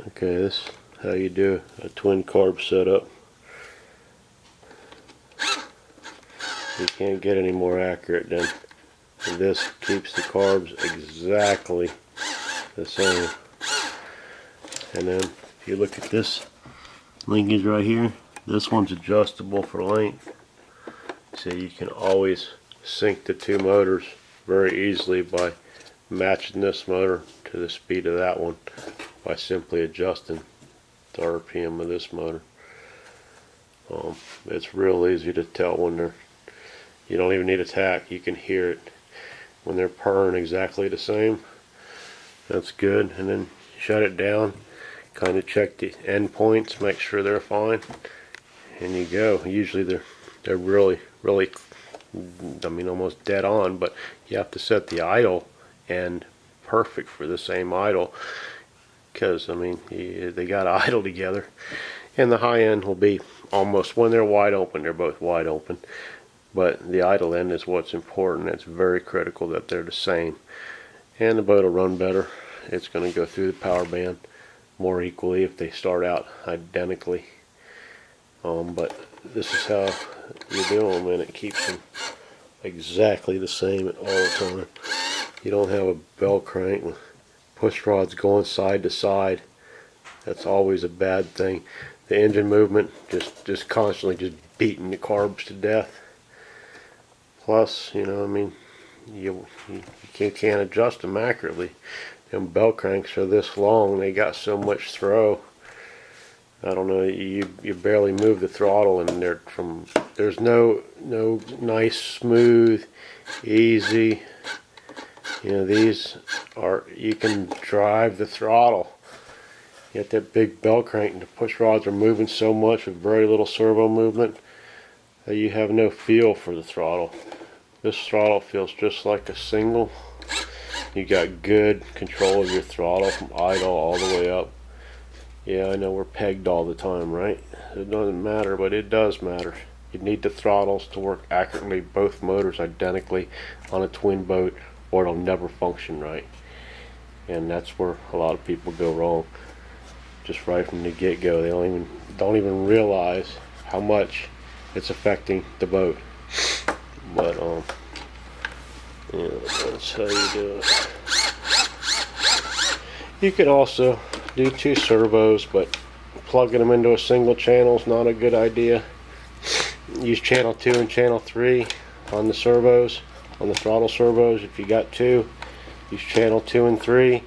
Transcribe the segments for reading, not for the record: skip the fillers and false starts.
Okay, this is how you do a twin carb setup. You can't get any more accurate than this. Keeps the carbs exactly the same. And then if you look at this linkage right here, this one's adjustable for length, so you can always sync the two motors very easily by matching this motor to the speed of that one by simply adjusting the RPM of this motor. It's real easy to tell when you don't even need a tach, you can hear it when they're purring exactly the same. That's good. And then shut it down, kind of check the end points, make sure they're fine, and you go. Usually they're really almost dead on, but you have to set the idle and perfect for the same idle, because they got to idle together, and the high end will be almost, when they're wide open, they're both wide open, but the idle end is what's important. It's very critical that they're the same, and the boat will run better. It's going to go through the power band more equally if they start out identically. But this is how you do them, and it keeps them exactly the same at all the time. You don't have a bell crank with push rods going side to side. That's always a bad thing. The engine movement just constantly just beating the carbs to death. Plus, you can't adjust them accurately. Them bell cranks are this long, they got so much throw. I don't know, you barely move the throttle, and there's no nice, smooth, easy. These are, you can drive the throttle. You got that big bell crank, and the push rods are moving so much with very little servo movement that you have no feel for the throttle. This throttle feels just like a single. You got good control of your throttle from idle all the way up. Yeah, I know we're pegged all the time, right? It doesn't matter, but it does matter. You need the throttles to work accurately, both motors identically on a twin boat, or it'll never function right. And that's where a lot of people go wrong. Just right from the get-go, they don't even realize how much it's affecting the boat. But yeah, that's how you do it. You can also do two servos, but plugging them into a single channel is not a good idea. Use channel 2 and channel 3 on the servos, on the throttle servos. If you got two, use channel 2 and 3.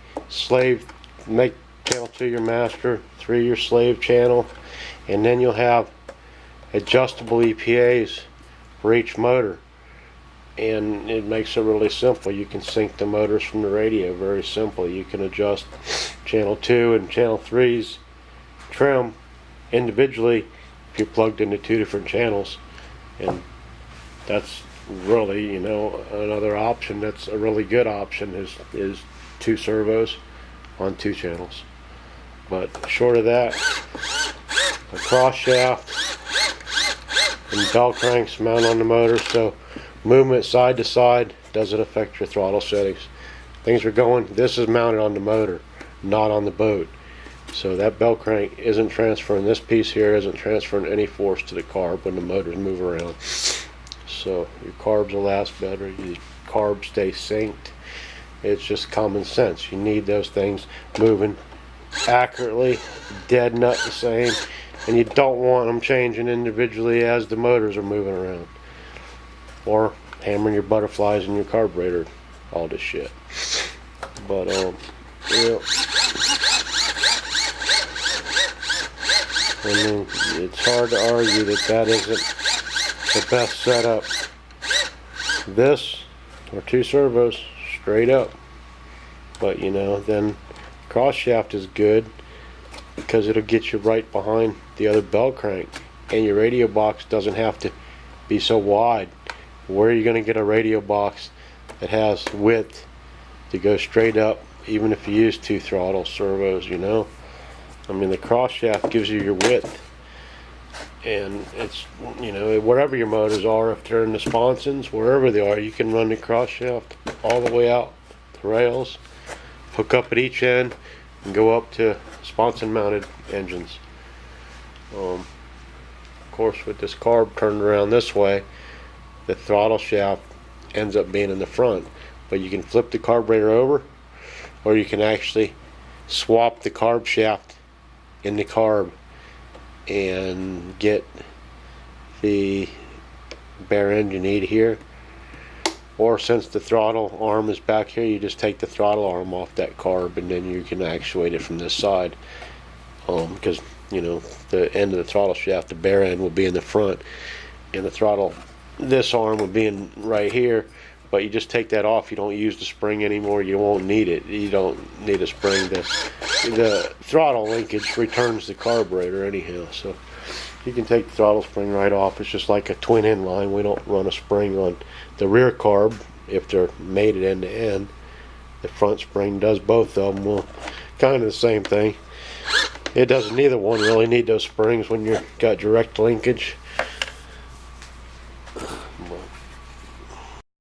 Make channel 2 your master, 3 your slave channel, and then you'll have adjustable EPAs for each motor. And it makes it really simple. You can sync the motors from the radio very simply. You can adjust channel 2 and channel 3's trim individually if you're plugged into 2 different channels. And that's really, another option. That's a really good option is 2 servos on 2 channels. But short of that, a cross shaft and bell cranks mount on the motor, so movement side to side doesn't affect your throttle settings. Things are going, this is mounted on the motor, not on the boat. So that bell crank isn't transferring, this piece here isn't transferring any force to the carb when the motors move around. So your carbs will last better, your carbs stay synced. It's just common sense. You need those things moving accurately, dead nut the same, and you don't want them changing individually as the motors are moving around, or hammering your butterflies in your carburetor, all this shit. But yeah, it's hard to argue that isn't the best setup. This or 2 servos straight up, but then cross shaft is good because it'll get you right behind the other bell crank, and your radio box doesn't have to be so wide. Where are you going to get a radio box that has width to go straight up, even if you use 2 throttle servos? The cross shaft gives you your width, and it's wherever your motors are, if they're in the sponsons, wherever they are, you can run the cross shaft all the way out the rails, hook up at each end, and go up to sponson mounted engines. Of course, with this carb turned around this way, the throttle shaft ends up being in the front. But you can flip the carburetor over, or you can actually swap the carb shaft in the carb and get the bare end you need here. Or since the throttle arm is back here, you just take the throttle arm off that carb and then you can actuate it from this side, because you know the end of the throttle shaft, the bare end, will be in the front, and the throttle, this arm will be in right here. But you just take that off. You don't use the spring anymore. You won't need it. You don't need a spring. The throttle linkage returns the carburetor anyhow, so you can take the throttle spring right off. It's just like a twin inline. We don't run a spring on the rear carb if they're mated end to end. The front spring does both of them. Well, kind of the same thing. It doesn't, neither one really need those springs when you've got direct linkage.